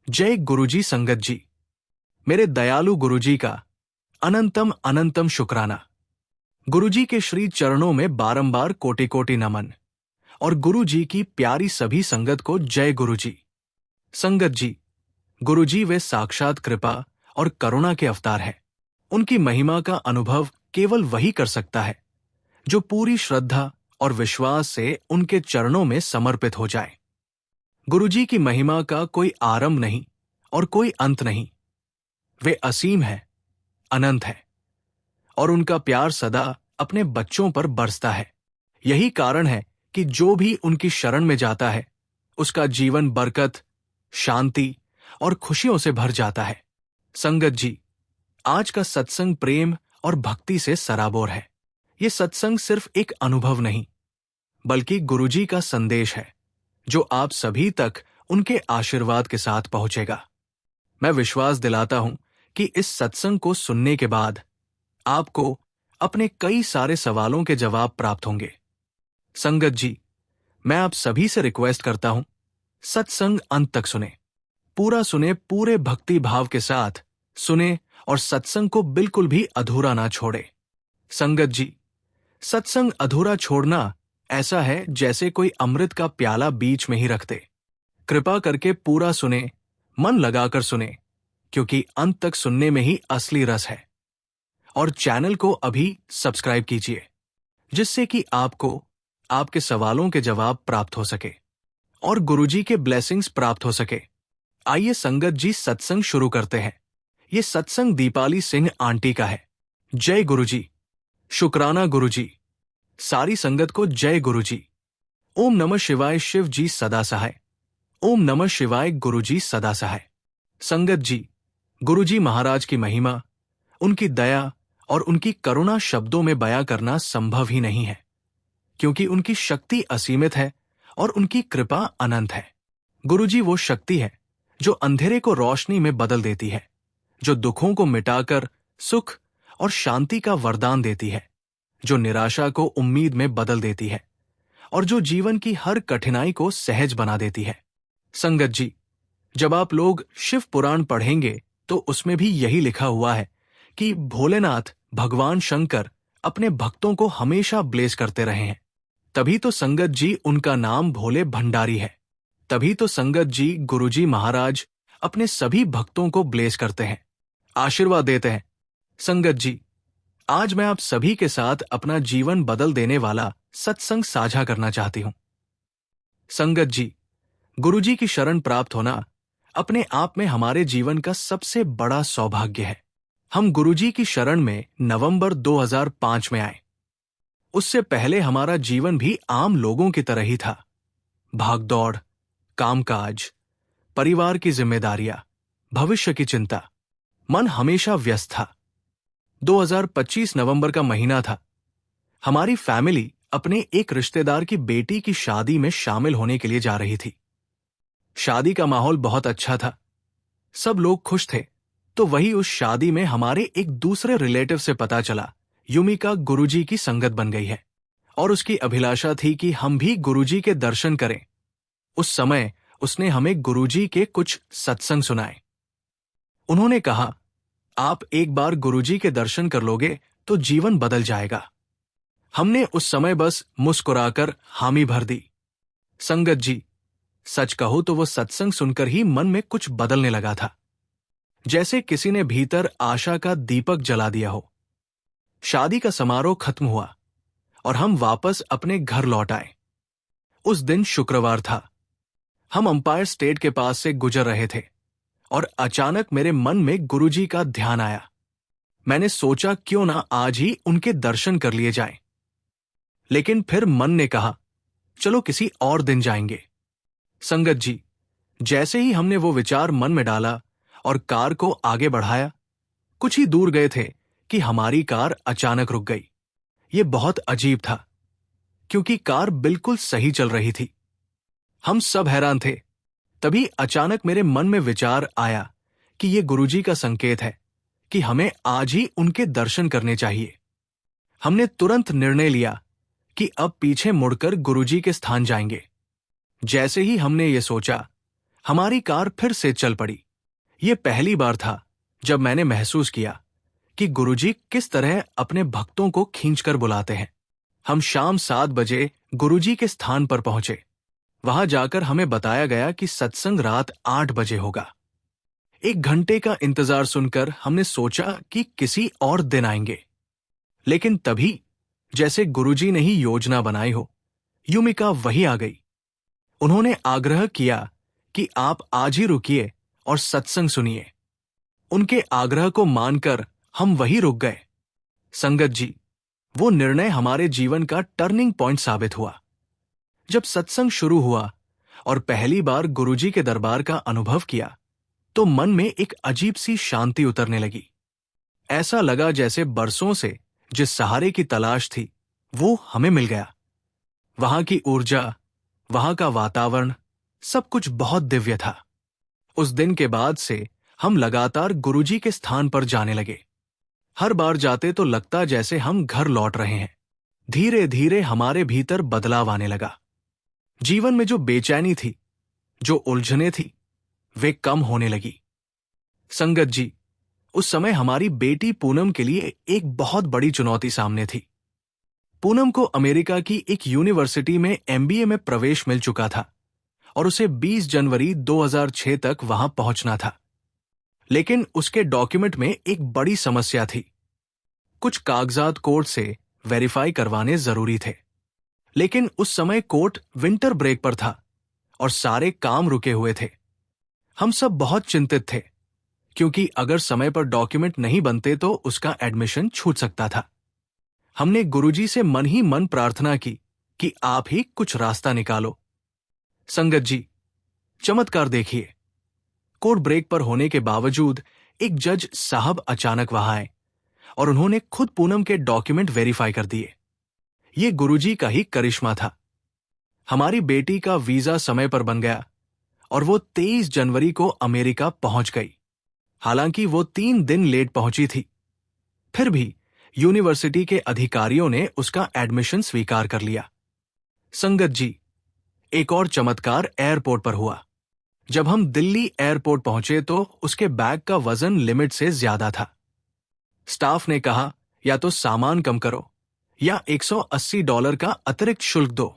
जय गुरुजी संगत जी। मेरे दयालु गुरुजी का अनंतम अनंतम शुक्राना। गुरुजी के श्री चरणों में बारंबार कोटि कोटि नमन। और गुरुजी की प्यारी सभी संगत को जय गुरुजी। संगत जी, गुरुजी वे साक्षात कृपा और करुणा के अवतार हैं। उनकी महिमा का अनुभव केवल वही कर सकता है जो पूरी श्रद्धा और विश्वास से उनके चरणों में समर्पित हो जाए। गुरुजी की महिमा का कोई आरंभ नहीं और कोई अंत नहीं। वे असीम है, अनंत है, और उनका प्यार सदा अपने बच्चों पर बरसता है। यही कारण है कि जो भी उनकी शरण में जाता है उसका जीवन बरकत, शांति और खुशियों से भर जाता है। संगत जी, आज का सत्संग प्रेम और भक्ति से सराबोर है। ये सत्संग सिर्फ एक अनुभव नहीं बल्कि गुरुजी का संदेश है जो आप सभी तक उनके आशीर्वाद के साथ पहुंचेगा। मैं विश्वास दिलाता हूं कि इस सत्संग को सुनने के बाद आपको अपने कई सारे सवालों के जवाब प्राप्त होंगे। संगत जी, मैं आप सभी से रिक्वेस्ट करता हूं, सत्संग अंत तक सुने, पूरा सुने, पूरे भक्ति भाव के साथ सुने और सत्संग को बिल्कुल भी अधूरा ना छोड़े। संगत जी, सत्संग अधूरा छोड़ना ऐसा है जैसे कोई अमृत का प्याला बीच में ही रख दे। कृपा करके पूरा सुने, मन लगाकर सुने, क्योंकि अंत तक सुनने में ही असली रस है। और चैनल को अभी सब्सक्राइब कीजिए जिससे कि आपको आपके सवालों के जवाब प्राप्त हो सके और गुरुजी के ब्लेसिंग्स प्राप्त हो सके। आइए संगत जी, सत्संग शुरू करते हैं। ये सत्संग दीपाली सिंह आंटी का है। जय गुरुजी। शुक्राना गुरुजी। सारी संगत को जय गुरुजी। ओम नमः शिवाय। शिव जी सदा सहाय। ओम नमः शिवाय। गुरुजी सदा सहाय। संगत जी, गुरुजी महाराज की महिमा, उनकी दया और उनकी करुणा शब्दों में बयां करना संभव ही नहीं है, क्योंकि उनकी शक्ति असीमित है और उनकी कृपा अनंत है। गुरुजी वो शक्ति है जो अंधेरे को रोशनी में बदल देती है, जो दुखों को मिटाकर सुख और शांति का वरदान देती है, जो निराशा को उम्मीद में बदल देती है और जो जीवन की हर कठिनाई को सहज बना देती है। संगत जी, जब आप लोग शिव पुराण पढ़ेंगे तो उसमें भी यही लिखा हुआ है कि भोलेनाथ भगवान शंकर अपने भक्तों को हमेशा ब्लेस करते रहे हैं। तभी तो संगत जी उनका नाम भोले भंडारी है। तभी तो संगत जी गुरुजी महाराज अपने सभी भक्तों को ब्लेस करते हैं, आशीर्वाद देते हैं। संगत जी, आज मैं आप सभी के साथ अपना जीवन बदल देने वाला सत्संग साझा करना चाहती हूं। संगत जी, गुरुजी की शरण प्राप्त होना अपने आप में हमारे जीवन का सबसे बड़ा सौभाग्य है। हम गुरुजी की शरण में नवंबर 2005 में आए। उससे पहले हमारा जीवन भी आम लोगों की तरह ही था। भागदौड़, कामकाज, परिवार की जिम्मेदारियां, भविष्य की चिंता, मन हमेशा व्यस्त था। 2025 नवंबर का महीना था। हमारी फैमिली अपने एक रिश्तेदार की बेटी की शादी में शामिल होने के लिए जा रही थी। शादी का माहौल बहुत अच्छा था, सब लोग खुश थे। तो वही उस शादी में हमारे एक दूसरे रिलेटिव से पता चला युमिका गुरुजी की संगत बन गई है और उसकी अभिलाषा थी कि हम भी गुरुजी के दर्शन करें। उस समय उसने हमें गुरुजी के कुछ सत्संग सुनाए। उन्होंने कहा, आप एक बार गुरुजी के दर्शन कर लोगे तो जीवन बदल जाएगा। हमने उस समय बस मुस्कुराकर हामी भर दी। संगत जी, सच कहूं तो वो सत्संग सुनकर ही मन में कुछ बदलने लगा था, जैसे किसी ने भीतर आशा का दीपक जला दिया हो। शादी का समारोह खत्म हुआ और हम वापस अपने घर लौट आए। उस दिन शुक्रवार था। हम अंपायर स्टेट के पास से गुजर रहे थे और अचानक मेरे मन में गुरुजी का ध्यान आया। मैंने सोचा क्यों ना आज ही उनके दर्शन कर लिए जाएं। लेकिन फिर मन ने कहा, चलो किसी और दिन जाएंगे। संगत जी, जैसे ही हमने वो विचार मन में डाला और कार को आगे बढ़ाया, कुछ ही दूर गए थे कि हमारी कार अचानक रुक गई। ये बहुत अजीब था, क्योंकि कार बिल्कुल सही चल रही थी। हम सब हैरान थे। तभी अचानक मेरे मन में विचार आया कि ये गुरुजी का संकेत है कि हमें आज ही उनके दर्शन करने चाहिए। हमने तुरंत निर्णय लिया कि अब पीछे मुड़कर गुरुजी के स्थान जाएंगे। जैसे ही हमने ये सोचा, हमारी कार फिर से चल पड़ी। ये पहली बार था जब मैंने महसूस किया कि गुरुजी किस तरह अपने भक्तों को खींचकर बुलाते हैं। हम शाम 7 बजे गुरुजी के स्थान पर पहुंचे। वहां जाकर हमें बताया गया कि सत्संग रात 8 बजे होगा। 1 घंटे का इंतजार सुनकर हमने सोचा कि किसी और दिन आएंगे, लेकिन तभी जैसे गुरुजी ने ही योजना बनाई हो, युमिका वही आ गई। उन्होंने आग्रह किया कि आप आज ही रुकिए और सत्संग सुनिए। उनके आग्रह को मानकर हम वही रुक गए। संगत जी, वो निर्णय हमारे जीवन का टर्निंग पॉइंट साबित हुआ। जब सत्संग शुरू हुआ और पहली बार गुरुजी के दरबार का अनुभव किया, तो मन में एक अजीब सी शांति उतरने लगी। ऐसा लगा जैसे बरसों से जिस सहारे की तलाश थी, वो हमें मिल गया। वहां की ऊर्जा, वहां का वातावरण, सब कुछ बहुत दिव्य था। उस दिन के बाद से हम लगातार गुरुजी के स्थान पर जाने लगे। हर बार जाते तो लगता जैसे हम घर लौट रहे हैं। धीरे धीरे हमारे भीतर बदलाव आने लगा। जीवन में जो बेचैनी थी, जो उलझने थी, वे कम होने लगी। संगत जी, उस समय हमारी बेटी पूनम के लिए एक बहुत बड़ी चुनौती सामने थी। पूनम को अमेरिका की एक यूनिवर्सिटी में एमबीए में प्रवेश मिल चुका था और उसे 20 जनवरी 2006 तक वहां पहुंचना था। लेकिन उसके डॉक्यूमेंट में एक बड़ी समस्या थी। कुछ कागजात कोर्ट से वेरीफाई करवाने जरूरी थे, लेकिन उस समय कोर्ट विंटर ब्रेक पर था और सारे काम रुके हुए थे। हम सब बहुत चिंतित थे, क्योंकि अगर समय पर डॉक्यूमेंट नहीं बनते तो उसका एडमिशन छूट सकता था। हमने गुरुजी से मन ही मन प्रार्थना की कि आप ही कुछ रास्ता निकालो। संगत जी, चमत्कार देखिए। कोर्ट ब्रेक पर होने के बावजूद एक जज साहब अचानक वहां आए और उन्होंने खुद पूनम के डॉक्यूमेंट वेरीफाई कर दिए। ये गुरुजी का ही करिश्मा था। हमारी बेटी का वीजा समय पर बन गया और वो 23 जनवरी को अमेरिका पहुंच गई। हालांकि वो 3 दिन लेट पहुंची थी, फिर भी यूनिवर्सिटी के अधिकारियों ने उसका एडमिशन स्वीकार कर लिया। संगत जी, एक और चमत्कार एयरपोर्ट पर हुआ। जब हम दिल्ली एयरपोर्ट पहुंचे तो उसके बैग का वजन लिमिट से ज्यादा था। स्टाफ ने कहा, या तो सामान कम करो या $180 का अतिरिक्त शुल्क दो।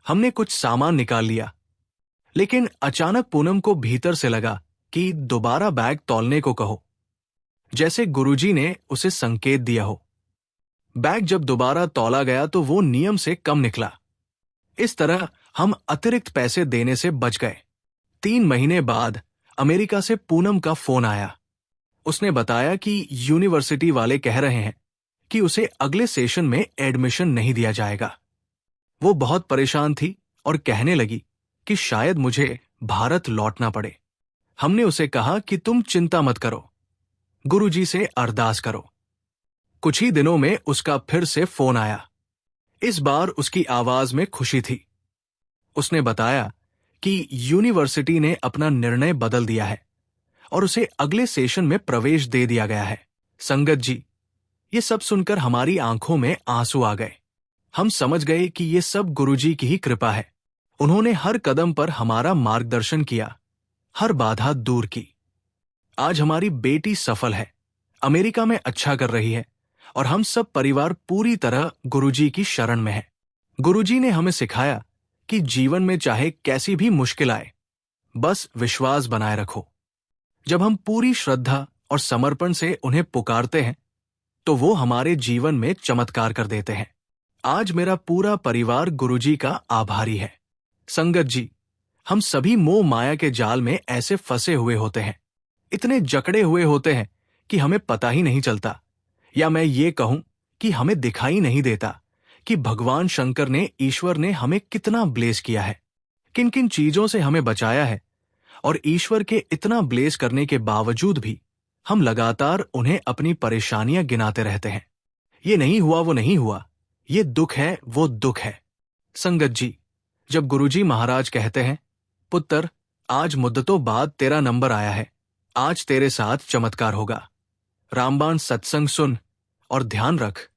हमने कुछ सामान निकाल लिया, लेकिन अचानक पूनम को भीतर से लगा कि दोबारा बैग तौलने को कहो, जैसे गुरुजी ने उसे संकेत दिया हो। बैग जब दोबारा तौला गया तो वो नियम से कम निकला। इस तरह हम अतिरिक्त पैसे देने से बच गए। 3 महीने बाद अमेरिका से पूनम का फोन आया। उसने बताया कि यूनिवर्सिटी वाले कह रहे हैं कि उसे अगले सेशन में एडमिशन नहीं दिया जाएगा। वो बहुत परेशान थी और कहने लगी कि शायद मुझे भारत लौटना पड़े। हमने उसे कहा कि तुम चिंता मत करो, गुरुजी से अरदास करो। कुछ ही दिनों में उसका फिर से फोन आया। इस बार उसकी आवाज में खुशी थी। उसने बताया कि यूनिवर्सिटी ने अपना निर्णय बदल दिया है और उसे अगले सेशन में प्रवेश दे दिया गया है। संगत जी, ये सब सुनकर हमारी आंखों में आंसू आ गए। हम समझ गए कि ये सब गुरुजी की ही कृपा है। उन्होंने हर कदम पर हमारा मार्गदर्शन किया, हर बाधा दूर की। आज हमारी बेटी सफल है, अमेरिका में अच्छा कर रही है और हम सब परिवार पूरी तरह गुरुजी की शरण में है। गुरुजी ने हमें सिखाया कि जीवन में चाहे कैसी भी मुश्किल आए, बस विश्वास बनाए रखो। जब हम पूरी श्रद्धा और समर्पण से उन्हें पुकारते हैं, तो वो हमारे जीवन में चमत्कार कर देते हैं। आज मेरा पूरा परिवार गुरुजी का आभारी है। संगत जी, हम सभी मोह माया के जाल में ऐसे फंसे हुए होते हैं, इतने जकड़े हुए होते हैं कि हमें पता ही नहीं चलता, या मैं ये कहूं कि हमें दिखाई नहीं देता कि भगवान शंकर ने, ईश्वर ने हमें कितना ब्लेस किया है, किन किन चीजों से हमें बचाया है। और ईश्वर के इतना ब्लेस करने के बावजूद भी हम लगातार उन्हें अपनी परेशानियां गिनाते रहते हैं। ये नहीं हुआ, वो नहीं हुआ, ये दुख है, वो दुख है। संगत जी, जब गुरुजी महाराज कहते हैं, पुत्र आज मुद्दतों बाद तेरा नंबर आया है, आज तेरे साथ चमत्कार होगा, रामबाण सत्संग सुन और ध्यान रख,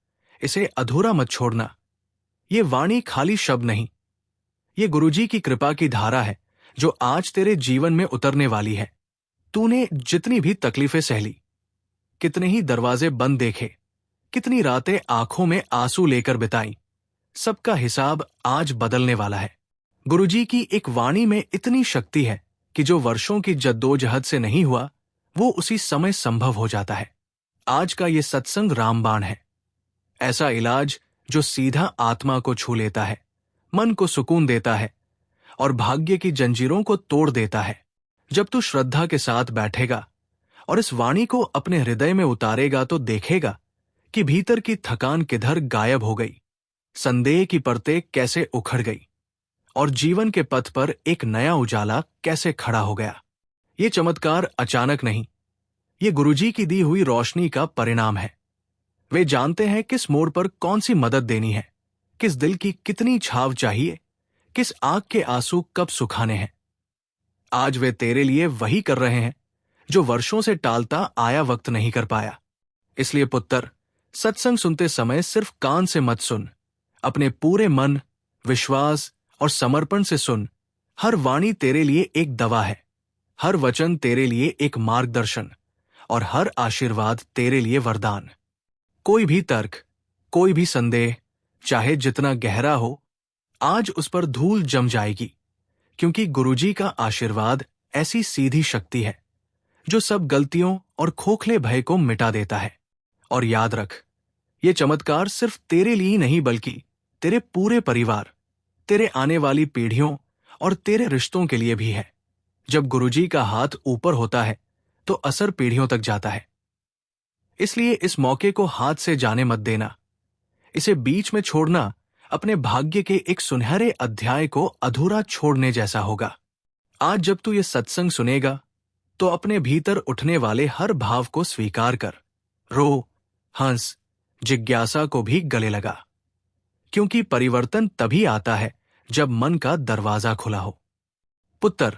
इसे अधूरा मत छोड़ना। ये वाणी खाली शब्द नहीं, ये गुरुजी की कृपा की धारा है जो आज तेरे जीवन में उतरने वाली है। तूने जितनी भी तकलीफें सह ली, कितने ही दरवाजे बंद देखे, कितनी रातें आंखों में आंसू लेकर बिताई, सबका हिसाब आज बदलने वाला है। गुरुजी की एक वाणी में इतनी शक्ति है कि जो वर्षों की जद्दोजहद से नहीं हुआ, वो उसी समय संभव हो जाता है। आज का ये सत्संग रामबाण है, ऐसा इलाज जो सीधा आत्मा को छू लेता है, मन को सुकून देता है और भाग्य की जंजीरों को तोड़ देता है। जब तू श्रद्धा के साथ बैठेगा और इस वाणी को अपने हृदय में उतारेगा तो देखेगा कि भीतर की थकान किधर गायब हो गई, संदेह की परतें कैसे उखड़ गई और जीवन के पथ पर एक नया उजाला कैसे खड़ा हो गया। ये चमत्कार अचानक नहीं, ये गुरुजी की दी हुई रोशनी का परिणाम है। वे जानते हैं किस मोड़ पर कौन सी मदद देनी है, किस दिल की कितनी छाव चाहिए, किस आंख के आंसू कब सुखाने हैं। आज वे तेरे लिए वही कर रहे हैं जो वर्षों से टालता आया वक्त नहीं कर पाया। इसलिए पुत्र, सत्संग सुनते समय सिर्फ कान से मत सुन, अपने पूरे मन, विश्वास और समर्पण से सुन। हर वाणी तेरे लिए एक दवा है, हर वचन तेरे लिए एक मार्गदर्शन और हर आशीर्वाद तेरे लिए वरदान। कोई भी तर्क, कोई भी संदेह, चाहे जितना गहरा हो, आज उस पर धूल जम जाएगी, क्योंकि गुरुजी का आशीर्वाद ऐसी सीधी शक्ति है जो सब गलतियों और खोखले भय को मिटा देता है। और याद रख, ये चमत्कार सिर्फ तेरे लिए ही नहीं बल्कि तेरे पूरे परिवार, तेरे आने वाली पीढ़ियों और तेरे रिश्तों के लिए भी है। जब गुरुजी का हाथ ऊपर होता है तो असर पीढ़ियों तक जाता है। इसलिए इस मौके को हाथ से जाने मत देना। इसे बीच में छोड़ना अपने भाग्य के एक सुनहरे अध्याय को अधूरा छोड़ने जैसा होगा। आज जब तू ये सत्संग सुनेगा तो अपने भीतर उठने वाले हर भाव को स्वीकार कर, रो, हंस, जिज्ञासा को भी गले लगा, क्योंकि परिवर्तन तभी आता है जब मन का दरवाजा खुला हो। पुत्र,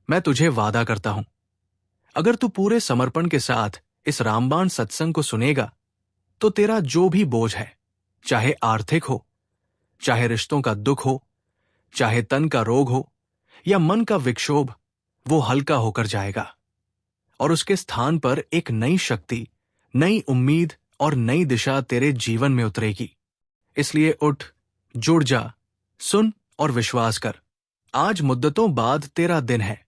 मैं तुझे वादा करता हूं, अगर तू पूरे समर्पण के साथ इस रामबाण सत्संग को सुनेगा तो तेरा जो भी बोझ है, चाहे आर्थिक हो, चाहे रिश्तों का दुख हो, चाहे तन का रोग हो या मन का विक्षोभ, वो हल्का होकर जाएगा और उसके स्थान पर एक नई शक्ति, नई उम्मीद और नई दिशा तेरे जीवन में उतरेगी। इसलिए उठ, जुड़ जा, सुन और विश्वास कर। आज मुद्दतों बाद तेरा दिन है।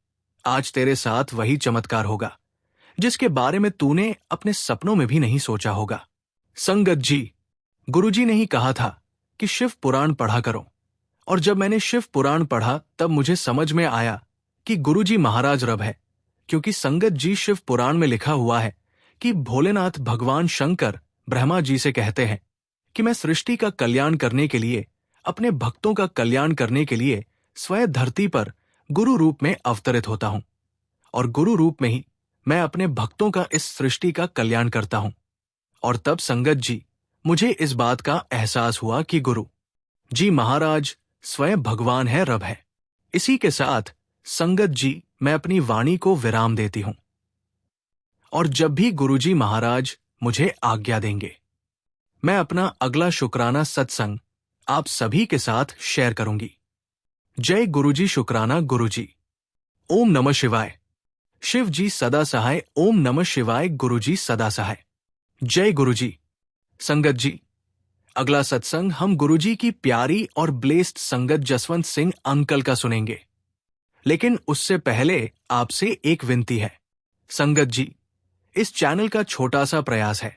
आज तेरे साथ वही चमत्कार होगा जिसके बारे में तूने अपने सपनों में भी नहीं सोचा होगा। संगत जी, गुरुजी ने ही कहा था कि शिव पुराण पढ़ा करो, और जब मैंने शिव पुराण पढ़ा तब मुझे समझ में आया कि गुरुजी महाराज रब है, क्योंकि संगत जी शिव पुराण में लिखा हुआ है कि भोलेनाथ भगवान शंकर ब्रह्मा जी से कहते हैं कि मैं सृष्टि का कल्याण करने के लिए, अपने भक्तों का कल्याण करने के लिए स्वयं धरती पर गुरु रूप में अवतरित होता हूं, और गुरु रूप में ही मैं अपने भक्तों का इस सृष्टि का कल्याण करता हूं। और तब संगत जी, मुझे इस बात का एहसास हुआ कि गुरु जी महाराज स्वयं भगवान है, रब है। इसी के साथ संगत जी, मैं अपनी वाणी को विराम देती हूं, और जब भी गुरुजी महाराज मुझे आज्ञा देंगे, मैं अपना अगला शुक्राना सत्संग आप सभी के साथ शेयर करूंगी। जय गुरुजी। शुक्राना गुरुजी। ओम नमः शिवाय। शिव जी सदा सहाय। ओम नमः शिवाय। गुरुजी सदा सहाय। जय गुरुजी। संगत जी, अगला सत्संग हम गुरुजी की प्यारी और ब्लेस्ड संगत जसवंत सिंह अंकल का सुनेंगे, लेकिन उससे पहले आपसे एक विनती है। संगत जी, इस चैनल का छोटा सा प्रयास है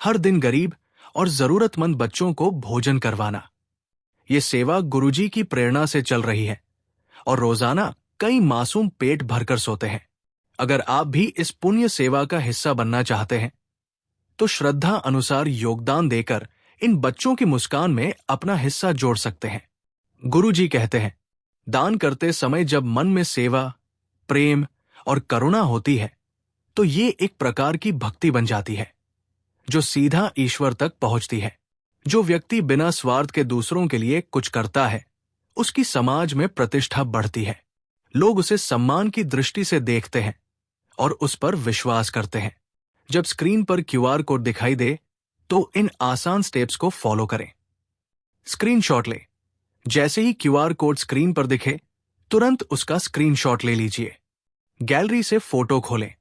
हर दिन गरीब और जरूरतमंद बच्चों को भोजन करवाना। ये सेवा गुरुजी की प्रेरणा से चल रही है और रोजाना कई मासूम पेट भरकर सोते हैं। अगर आप भी इस पुण्य सेवा का हिस्सा बनना चाहते हैं तो श्रद्धा अनुसार योगदान देकर इन बच्चों की मुस्कान में अपना हिस्सा जोड़ सकते हैं। गुरुजी कहते हैं, दान करते समय जब मन में सेवा, प्रेम और करुणा होती है तो ये एक प्रकार की भक्ति बन जाती है जो सीधा ईश्वर तक पहुंचती है। जो व्यक्ति बिना स्वार्थ के दूसरों के लिए कुछ करता है, उसकी समाज में प्रतिष्ठा बढ़ती है। लोग उसे सम्मान की दृष्टि से देखते हैं और उस पर विश्वास करते हैं। जब स्क्रीन पर क्यूआर कोड दिखाई दे तो इन आसान स्टेप्स को फॉलो करें। स्क्रीनशॉट ले। जैसे ही क्यूआर कोड स्क्रीन पर दिखे, तुरंत उसका स्क्रीनशॉट ले लीजिए। गैलरी से फोटो खोलें।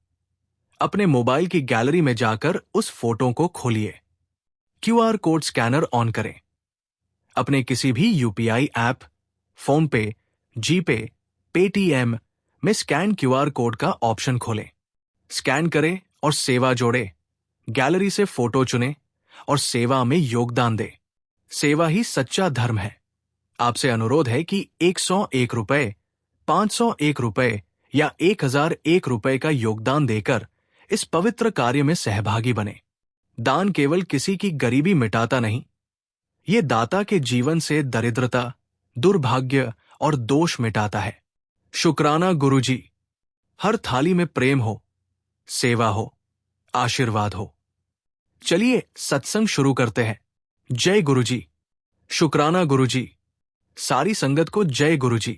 अपने मोबाइल की गैलरी में जाकर उस फोटो को खोलिए। क्यूआर कोड स्कैनर ऑन करें। अपने किसी भी यूपीआई ऐप, फोन पे, जीपे, पेटीएम में स्कैन क्यूआर कोड का ऑप्शन खोलें। स्कैन करें और सेवा जोड़े। गैलरी से फोटो चुनें और सेवा में योगदान दें। सेवा ही सच्चा धर्म है। आपसे अनुरोध है कि 101 रुपए, 501 रुपए या 1001 रुपए का योगदान देकर इस पवित्र कार्य में सहभागी बने। दान केवल किसी की गरीबी मिटाता नहीं, ये दाता के जीवन से दरिद्रता, दुर्भाग्य और दोष मिटाता है। शुक्राना गुरुजी। हर थाली में प्रेम हो, सेवा हो, आशीर्वाद हो। चलिए सत्संग शुरू करते हैं। जय गुरुजी। शुक्राना गुरुजी। सारी संगत को जय गुरुजी।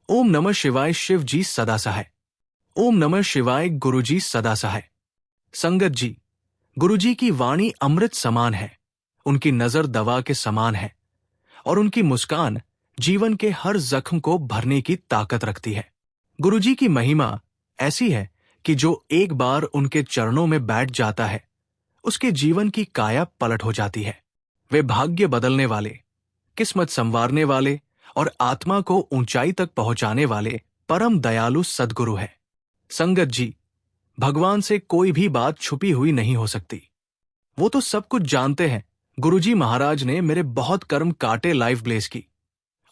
ओम नमः शिवाय। शिव जी सदा सहाय। ओम नमः शिवाय। गुरुजी सदा सहाय। संगत जी, गुरुजी की वाणी अमृत समान है, उनकी नजर दवा के समान है और उनकी मुस्कान जीवन के हर जख्म को भरने की ताकत रखती है। गुरुजी की महिमा ऐसी है कि जो एक बार उनके चरणों में बैठ जाता है, उसके जीवन की काया पलट हो जाती है। वे भाग्य बदलने वाले, किस्मत संवारने वाले और आत्मा को ऊंचाई तक पहुंचाने वाले परम दयालु सद्गुरु है। संगत जी, भगवान से कोई भी बात छुपी हुई नहीं हो सकती। वो तो सब कुछ जानते हैं। गुरुजी महाराज ने मेरे बहुत कर्म काटे लाइफ ब्लेस की,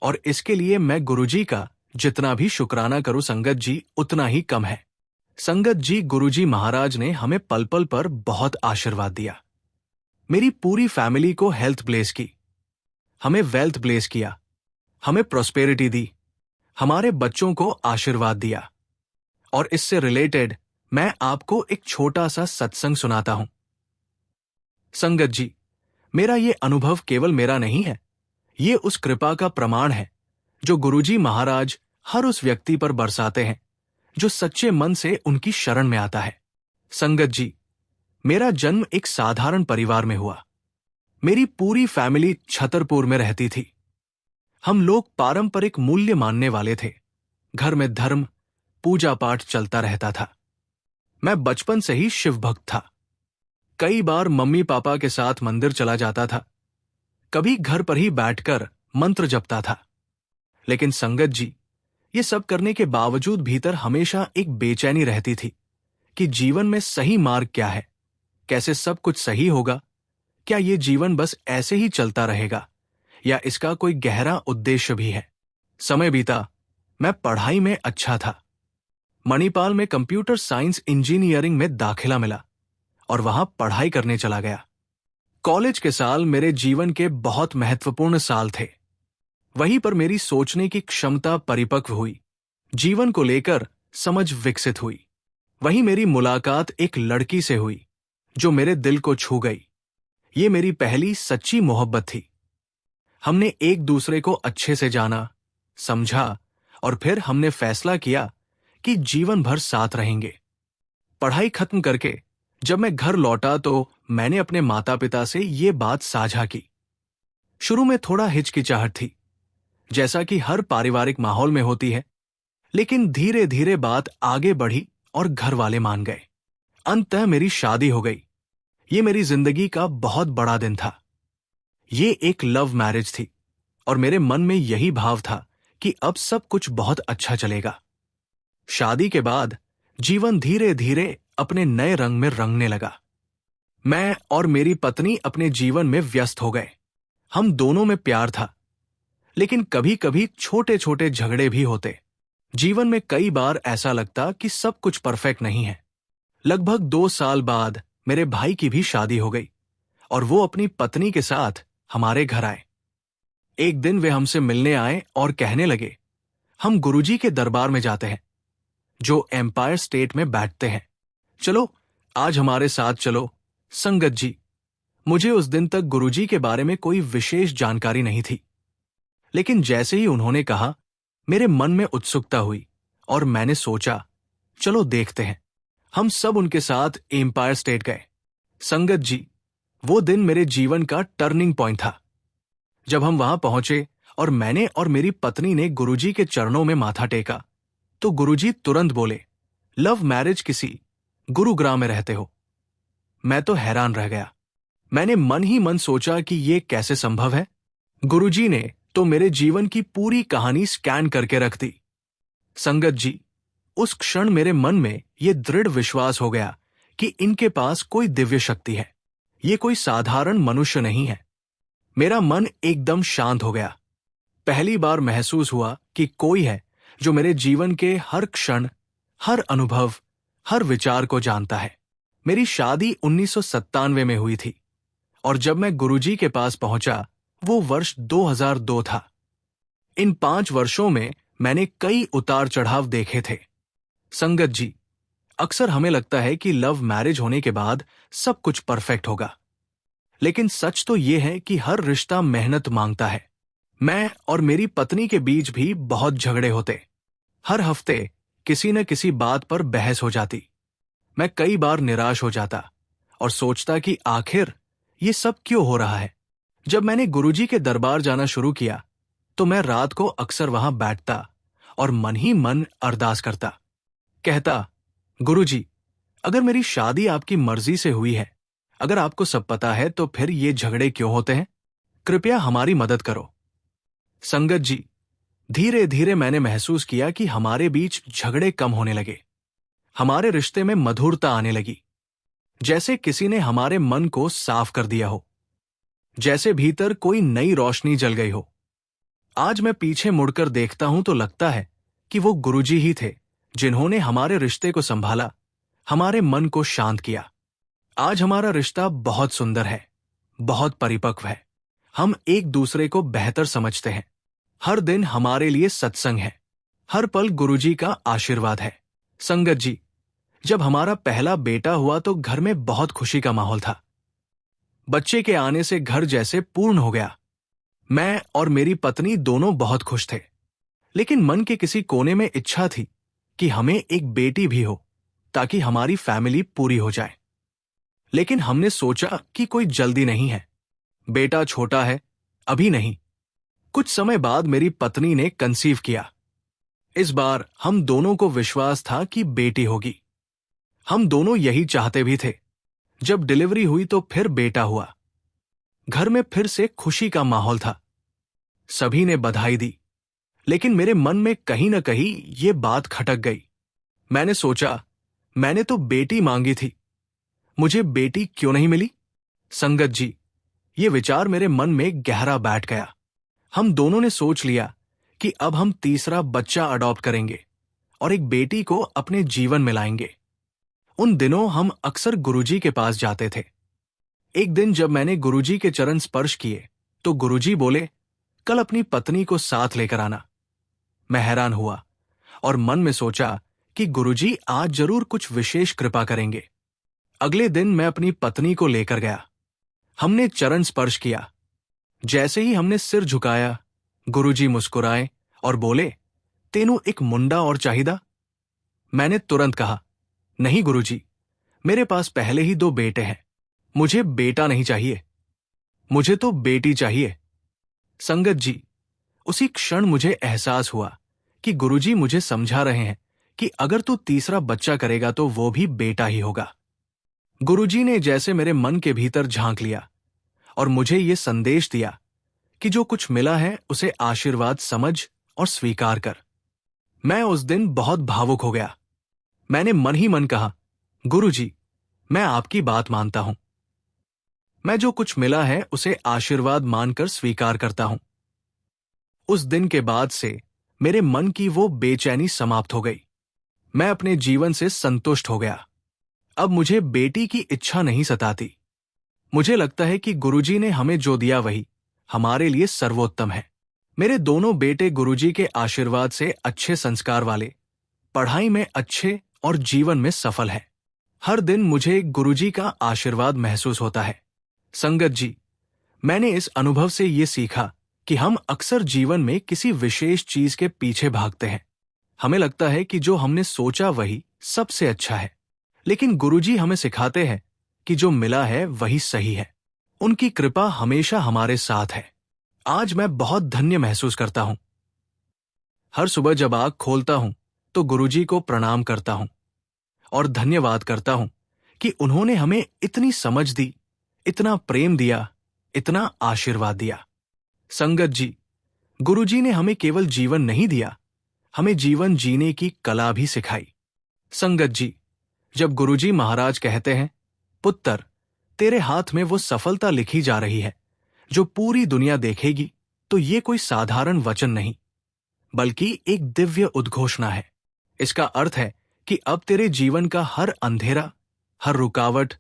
और इसके लिए मैं गुरुजी का जितना भी शुक्राना करूं संगत जी, उतना ही कम है। संगत जी, गुरुजी महाराज ने हमें पल पल पर बहुत आशीर्वाद दिया। मेरी पूरी फैमिली को हेल्थ ब्लेस की, हमें वेल्थ ब्लेस किया, हमें प्रॉस्पेरिटी दी, हमारे बच्चों को आशीर्वाद दिया। और इससे रिलेटेड मैं आपको एक छोटा सा सत्संग सुनाता हूं। संगत जी, मेरा ये अनुभव केवल मेरा नहीं है, ये उस कृपा का प्रमाण है जो गुरुजी महाराज हर उस व्यक्ति पर बरसाते हैं जो सच्चे मन से उनकी शरण में आता है। संगत जी, मेरा जन्म एक साधारण परिवार में हुआ। मेरी पूरी फैमिली छतरपुर में रहती थी। हम लोग पारंपरिक मूल्य मानने वाले थे। घर में धर्म, पूजा पाठ चलता रहता था। मैं बचपन से ही शिव भक्त था। कई बार मम्मी पापा के साथ मंदिर चला जाता था, कभी घर पर ही बैठकर मंत्र जपता था। लेकिन संगत जी, ये सब करने के बावजूद भीतर हमेशा एक बेचैनी रहती थी कि जीवन में सही मार्ग क्या है, कैसे सब कुछ सही होगा, क्या ये जीवन बस ऐसे ही चलता रहेगा या इसका कोई गहरा उद्देश्य भी है। समय बीता, मैं पढ़ाई में अच्छा था। मणिपाल में कंप्यूटर साइंस इंजीनियरिंग में दाखिला मिला और वहां पढ़ाई करने चला गया। कॉलेज के साल मेरे जीवन के बहुत महत्वपूर्ण साल थे। वहीं पर मेरी सोचने की क्षमता परिपक्व हुई, जीवन को लेकर समझ विकसित हुई। वहीं मेरी मुलाकात एक लड़की से हुई जो मेरे दिल को छू गई। ये मेरी पहली सच्ची मोहब्बत थी। हमने एक दूसरे को अच्छे से जाना, समझा और फिर हमने फैसला किया कि जीवन भर साथ रहेंगे। पढ़ाई खत्म करके जब मैं घर लौटा तो मैंने अपने माता पिता से ये बात साझा की। शुरू में थोड़ा हिचकिचाहट थी, जैसा कि हर पारिवारिक माहौल में होती है, लेकिन धीरे धीरे बात आगे बढ़ी और घर वाले मान गए। अंततः मेरी शादी हो गई। ये मेरी जिंदगी का बहुत बड़ा दिन था। ये एक लव मैरिज थी और मेरे मन में यही भाव था कि अब सब कुछ बहुत अच्छा चलेगा। शादी के बाद जीवन धीरे धीरे अपने नए रंग में रंगने लगा। मैं और मेरी पत्नी अपने जीवन में व्यस्त हो गए। हम दोनों में प्यार था, लेकिन कभी कभी छोटे छोटे झगड़े भी होते। जीवन में कई बार ऐसा लगता कि सब कुछ परफेक्ट नहीं है। लगभग 2 साल बाद मेरे भाई की भी शादी हो गई और वो अपनी पत्नी के साथ हमारे घर आए। एक दिन वे हमसे मिलने आए और कहने लगे, हम गुरुजी के दरबार में जाते हैं जो एम्पायर स्टेट में बैठते हैं, चलो आज हमारे साथ चलो। संगत जी, मुझे उस दिन तक गुरुजी के बारे में कोई विशेष जानकारी नहीं थी, लेकिन जैसे ही उन्होंने कहा मेरे मन में उत्सुकता हुई और मैंने सोचा चलो देखते हैं। हम सब उनके साथ एम्पायर स्टेट गए। संगत जी, वो दिन मेरे जीवन का टर्निंग पॉइंट था। जब हम वहां पहुंचे और मैंने और मेरी पत्नी ने गुरुजी के चरणों में माथा टेका तो गुरुजी तुरंत बोले, लव मैरिज किसी गुरुग्राम में रहते हो। मैं तो हैरान रह गया। मैंने मन ही मन सोचा कि ये कैसे संभव है। गुरुजी ने तो मेरे जीवन की पूरी कहानी स्कैन करके रख दी। संगत जी, उस क्षण मेरे मन में ये दृढ़ विश्वास हो गया कि इनके पास कोई दिव्य शक्ति है। ये कोई साधारण मनुष्य नहीं है। मेरा मन एकदम शांत हो गया। पहली बार महसूस हुआ कि कोई है जो मेरे जीवन के हर क्षण, हर अनुभव, हर विचार को जानता है। मेरी शादी 1997 में हुई थी और जब मैं गुरुजी के पास पहुंचा वो वर्ष 2002 था। इन 5 वर्षों में मैंने कई उतार चढ़ाव देखे थे। संगत जी, अक्सर हमें लगता है कि लव मैरिज होने के बाद सब कुछ परफेक्ट होगा, लेकिन सच तो ये है कि हर रिश्ता मेहनत मांगता है। मैं और मेरी पत्नी के बीच भी बहुत झगड़े होते। हर हफ्ते किसी न किसी बात पर बहस हो जाती। मैं कई बार निराश हो जाता और सोचता कि आखिर ये सब क्यों हो रहा है। जब मैंने गुरुजी के दरबार जाना शुरू किया तो मैं रात को अक्सर वहां बैठता और मन ही मन अरदास करता। कहता, गुरुजी, अगर मेरी शादी आपकी मर्जी से हुई है, अगर आपको सब पता है तो फिर ये झगड़े क्यों होते हैं? कृपया हमारी मदद करो। संगत जी, धीरे धीरे मैंने महसूस किया कि हमारे बीच झगड़े कम होने लगे। हमारे रिश्ते में मधुरता आने लगी, जैसे किसी ने हमारे मन को साफ कर दिया हो, जैसे भीतर कोई नई रोशनी जल गई हो। आज मैं पीछे मुड़कर देखता हूं तो लगता है कि वो गुरुजी ही थे जिन्होंने हमारे रिश्ते को संभाला, हमारे मन को शांत किया। आज हमारा रिश्ता बहुत सुंदर है, बहुत परिपक्व है। हम एक दूसरे को बेहतर समझते हैं। हर दिन हमारे लिए सत्संग है, हर पल गुरुजी का आशीर्वाद है। संगत जी, जब हमारा पहला बेटा हुआ तो घर में बहुत खुशी का माहौल था। बच्चे के आने से घर जैसे पूर्ण हो गया। मैं और मेरी पत्नी दोनों बहुत खुश थे, लेकिन मन के किसी कोने में इच्छा थी कि हमें एक बेटी भी हो ताकि हमारी फैमिली पूरी हो जाए। लेकिन हमने सोचा कि कोई जल्दी नहीं है, बेटा छोटा है, अभी नहीं। कुछ समय बाद मेरी पत्नी ने कंसीव किया। इस बार हम दोनों को विश्वास था कि बेटी होगी। हम दोनों यही चाहते भी थे। जब डिलीवरी हुई तो फिर बेटा हुआ। घर में फिर से खुशी का माहौल था। सभी ने बधाई दी, लेकिन मेरे मन में कहीं न कहीं ये बात खटक गई। मैंने सोचा, मैंने तो बेटी मांगी थी, मुझे बेटी क्यों नहीं मिली? संगत जी, ये विचार मेरे मन में गहरा बैठ गया। हम दोनों ने सोच लिया कि अब हम तीसरा बच्चा अडॉप्ट करेंगे और एक बेटी को अपने जीवन में लाएंगे। उन दिनों हम अक्सर गुरुजी के पास जाते थे। एक दिन जब मैंने गुरुजी के चरण स्पर्श किए तो गुरुजी बोले, कल अपनी पत्नी को साथ लेकर आना। मैं हैरान हुआ और मन में सोचा कि गुरुजी आज जरूर कुछ विशेष कृपा करेंगे। अगले दिन मैं अपनी पत्नी को लेकर गया। हमने चरण स्पर्श किया। जैसे ही हमने सिर झुकाया, गुरुजी मुस्कुराए और बोले, तेनू एक मुंडा और चाहिदा? मैंने तुरंत कहा, नहीं गुरुजी, मेरे पास पहले ही 2 बेटे हैं, मुझे बेटा नहीं चाहिए, मुझे तो बेटी चाहिए। संगत जी, उसी क्षण मुझे एहसास हुआ कि गुरुजी मुझे समझा रहे हैं कि अगर तू तीसरा बच्चा करेगा तो वो भी बेटा ही होगा। गुरुजी ने जैसे मेरे मन के भीतर झांक लिया और मुझे ये संदेश दिया कि जो कुछ मिला है उसे आशीर्वाद समझ और स्वीकार कर। मैं उस दिन बहुत भावुक हो गया। मैंने मन ही मन कहा, गुरुजी, मैं आपकी बात मानता हूं। मैं जो कुछ मिला है उसे आशीर्वाद मानकर स्वीकार करता हूं। उस दिन के बाद से मेरे मन की वो बेचैनी समाप्त हो गई। मैं अपने जीवन से संतुष्ट हो गया। अब मुझे बेटी की इच्छा नहीं सताती। मुझे लगता है कि गुरुजी ने हमें जो दिया वही हमारे लिए सर्वोत्तम है। मेरे दोनों बेटे गुरुजी के आशीर्वाद से अच्छे संस्कार वाले, पढ़ाई में अच्छे और जीवन में सफल है। हर दिन मुझे गुरुजी का आशीर्वाद महसूस होता है। संगत जी, मैंने इस अनुभव से ये सीखा कि हम अक्सर जीवन में किसी विशेष चीज के पीछे भागते हैं। हमें लगता है कि जो हमने सोचा वही सबसे अच्छा है, लेकिन गुरुजी हमें सिखाते हैं कि जो मिला है वही सही है। उनकी कृपा हमेशा हमारे साथ है। आज मैं बहुत धन्य महसूस करता हूं। हर सुबह जब आँख खोलता हूं तो गुरुजी को प्रणाम करता हूं और धन्यवाद करता हूं कि उन्होंने हमें इतनी समझ दी, इतना प्रेम दिया, इतना आशीर्वाद दिया। संगत जी, गुरुजी ने हमें केवल जीवन नहीं दिया, हमें जीवन जीने की कला भी सिखाई। संगत जी, जब गुरुजी महाराज कहते हैं, पुत्र, तेरे हाथ में वो सफलता लिखी जा रही है जो पूरी दुनिया देखेगी, तो ये कोई साधारण वचन नहीं, बल्कि एक दिव्य उद्घोषणा है। इसका अर्थ है कि अब तेरे जीवन का हर अंधेरा, हर रुकावट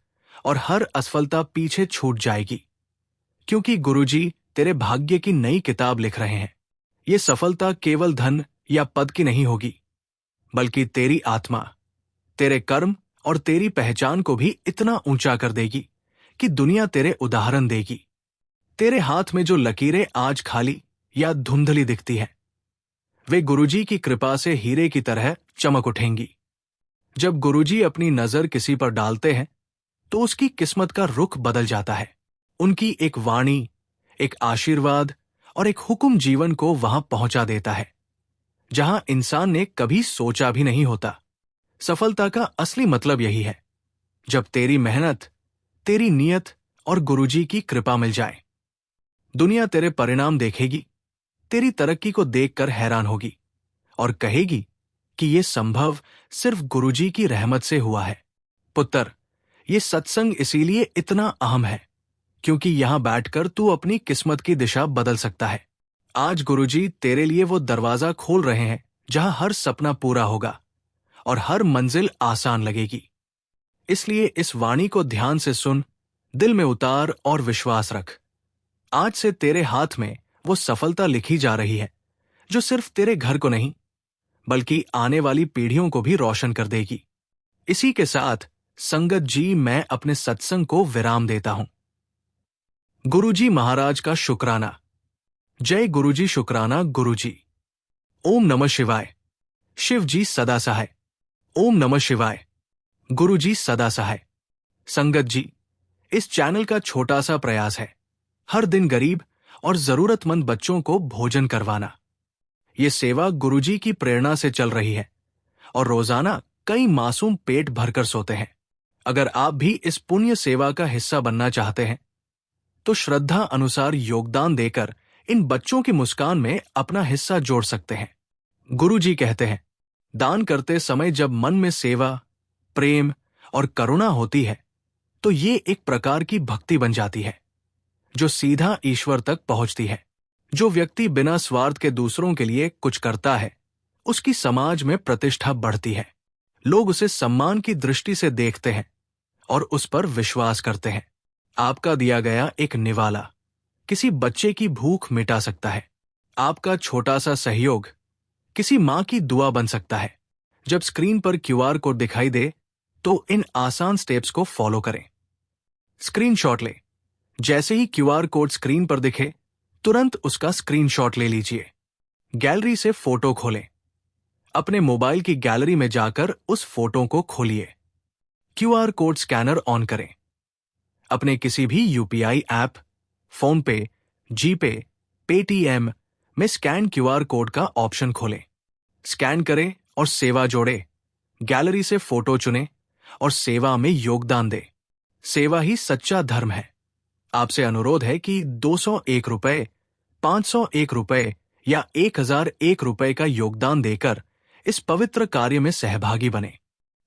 और हर असफलता पीछे छूट जाएगी, क्योंकि गुरुजी तेरे भाग्य की नई किताब लिख रहे हैं। ये सफलता केवल धन या पद की नहीं होगी, बल्कि तेरी आत्मा, तेरे कर्म और तेरी पहचान को भी इतना ऊंचा कर देगी कि दुनिया तेरे उदाहरण देगी। तेरे हाथ में जो लकीरें आज खाली या धुंधली दिखती हैं, वे गुरुजी की कृपा से हीरे की तरह चमक उठेंगी। जब गुरुजी अपनी नजर किसी पर डालते हैं तो उसकी किस्मत का रुख बदल जाता है। उनकी एक वाणी, एक आशीर्वाद और एक हुक्म जीवन को वहां पहुंचा देता है जहां इंसान ने कभी सोचा भी नहीं होता। सफलता का असली मतलब यही है, जब तेरी मेहनत, तेरी नियत और गुरुजी की कृपा मिल जाए। दुनिया तेरे परिणाम देखेगी, तेरी तरक्की को देखकर हैरान होगी और कहेगी कि यह संभव सिर्फ गुरुजी की रहमत से हुआ है। पुत्र, ये सत्संग इसीलिए इतना अहम है क्योंकि यहां बैठकर तू अपनी किस्मत की दिशा बदल सकता है। आज गुरुजी तेरे लिए वो दरवाजा खोल रहे हैं जहां हर सपना पूरा होगा और हर मंजिल आसान लगेगी। इसलिए इस वाणी को ध्यान से सुन, दिल में उतार और विश्वास रख। आज से तेरे हाथ में वो सफलता लिखी जा रही है जो सिर्फ तेरे घर को नहीं, बल्कि आने वाली पीढ़ियों को भी रोशन कर देगी। इसी के साथ संगत जी, मैं अपने सत्संग को विराम देता हूं। गुरुजी महाराज का शुक्राना। जय गुरुजी, शुक्राना गुरुजी। ओम नमः शिवाय। शिव जी सदा सहाय। ओम नमः शिवाय। गुरुजी सदा सहाय। संगत जी, इस चैनल का छोटा सा प्रयास है हर दिन गरीब और जरूरतमंद बच्चों को भोजन करवाना। ये सेवा गुरुजी की प्रेरणा से चल रही है और रोजाना कई मासूम पेट भरकर सोते हैं। अगर आप भी इस पुण्य सेवा का हिस्सा बनना चाहते हैं तो श्रद्धा अनुसार योगदान देकर इन बच्चों की मुस्कान में अपना हिस्सा जोड़ सकते हैं। गुरुजी कहते हैं, दान करते समय जब मन में सेवा, प्रेम और करुणा होती है तो ये एक प्रकार की भक्ति बन जाती है जो सीधा ईश्वर तक पहुंचती है। जो व्यक्ति बिना स्वार्थ के दूसरों के लिए कुछ करता है, उसकी समाज में प्रतिष्ठा बढ़ती है। लोग उसे सम्मान की दृष्टि से देखते हैं और उस पर विश्वास करते हैं। आपका दिया गया एक निवाला किसी बच्चे की भूख मिटा सकता है। आपका छोटा सा सहयोग किसी मां की दुआ बन सकता है। जब स्क्रीन पर क्यूआर कोड दिखाई दे तो इन आसान स्टेप्स को फॉलो करें। स्क्रीनशॉट ले। जैसे ही क्यूआर कोड स्क्रीन पर दिखे, तुरंत उसका स्क्रीनशॉट ले लीजिए। गैलरी से फोटो खोलें। अपने मोबाइल की गैलरी में जाकर उस फोटो को खोलिए। क्यूआर कोड स्कैनर ऑन करें। अपने किसी भी यूपीआई ऐप, फोन पे, जीपे, पेटीएम में स्कैन क्यूआर कोड का ऑप्शन खोलें। स्कैन करें और सेवा जोड़े। गैलरी से फोटो चुनें और सेवा में योगदान दें। सेवा ही सच्चा धर्म है। आपसे अनुरोध है कि 201 रुपए, 501 रुपए या 1001 रुपए का योगदान देकर इस पवित्र कार्य में सहभागी बने।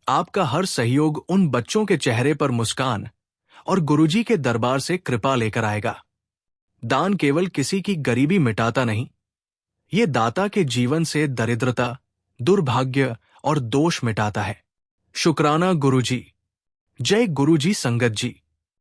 आपका हर सहयोग उन बच्चों के चेहरे पर मुस्कान और गुरुजी के दरबार से कृपा लेकर आएगा। दान केवल किसी की गरीबी मिटाता नहीं, ये दाता के जीवन से दरिद्रता, दुर्भाग्य और दोष मिटाता है। शुक्राना गुरुजी। जय गुरुजी संगत जी।